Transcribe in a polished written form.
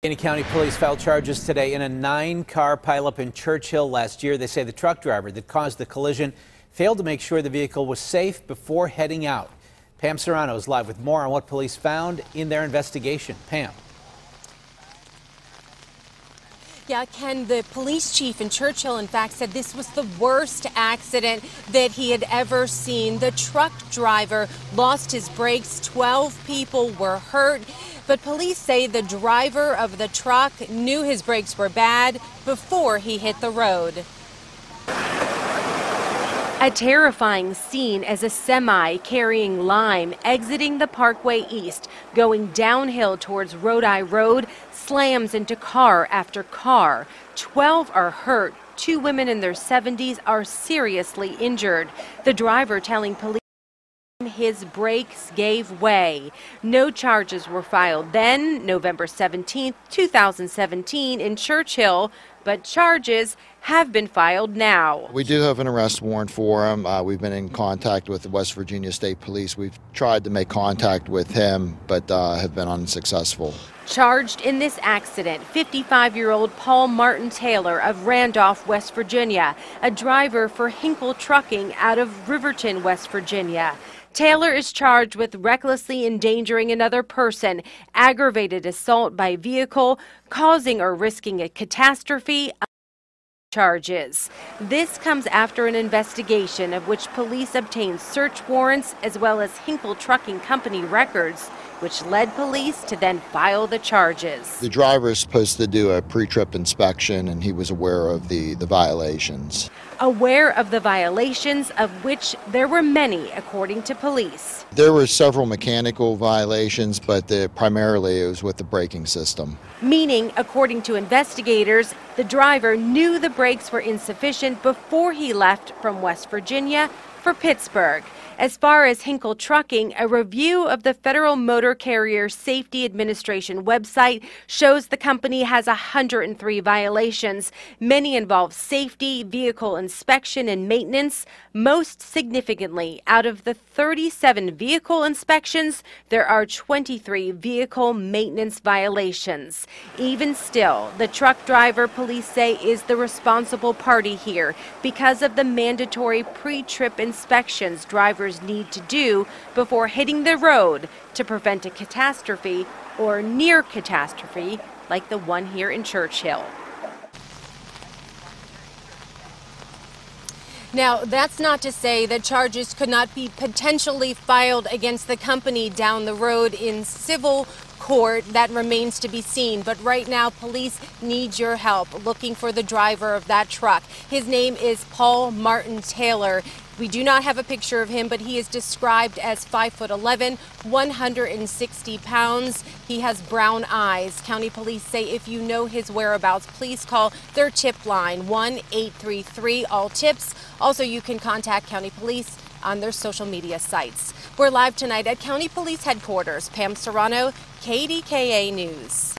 County police filed charges today in a 9-car pileup in Churchill last year. They say the truck driver that caused the collision failed to make sure the vehicle was safe before heading out. Pam Surano is live with more on what police found in their investigation. Pam. Yeah, Ken, the police chief in Churchill, in fact, said this was the worst accident that he had ever seen. The truck driver lost his brakes. 12 people were hurt. But police say the driver of the truck knew his brakes were bad before he hit the road. A terrifying scene as a semi carrying lime exiting the Parkway East, going downhill towards Rodi Road, slams into car after car. 12 are hurt. 2 women in their 70s are seriously injured. The driver telling police his brakes gave way. No charges were filed then, November 17, 2017, in Churchill, but charges have been filed now. We do have an arrest warrant for him. We've been in contact with the West Virginia State Police. We've tried to make contact with him, but have been unsuccessful. Charged in this accident, 55-year-old Paul Martin Taylor of Randolph, West Virginia, a driver for Hinkle Trucking out of Riverton, West Virginia. Taylor is charged with recklessly endangering another person, aggravated assault by vehicle, causing or risking a catastrophe. Charges. This comes after an investigation of which police obtained search warrants as well as Hinkle Trucking Company records, which led police to then file the charges. The driver is supposed to do a pre-trip inspection, and he was aware of the violations. Aware of the violations, of which there were many, according to police. There were several mechanical violations, but primarily it was with the braking system. Meaning, according to investigators, the driver knew the brakes were insufficient before he left from West Virginia for Pittsburgh. As far as Hinkle Trucking, a review of the Federal Motor Carrier Safety Administration website shows the company has 103 violations. Many involve safety, vehicle inspection, and maintenance. Most significantly, out of the 37 vehicle inspections, there are 23 vehicle maintenance violations. Even still, the truck driver, police say, is the responsible party here because of the mandatory pre-trip inspections drivers need to do before hitting the road to prevent a catastrophe or near catastrophe like the one here in Churchill. Now, that's not to say that charges could not be potentially filed against the company down the road in civil court. That remains to be seen. But right now, police need your help looking for the driver of that truck. His name is Paul Martin Taylor. We do not have a picture of him, but he is described as 5'11", 160 pounds. He has brown eyes. County police say if you know his whereabouts, please call their tip line, 1-833-ALL-TIPS. Also, you can contact County Police on their social media sites. We're live tonight at County Police Headquarters. Pam Surano, KDKA News.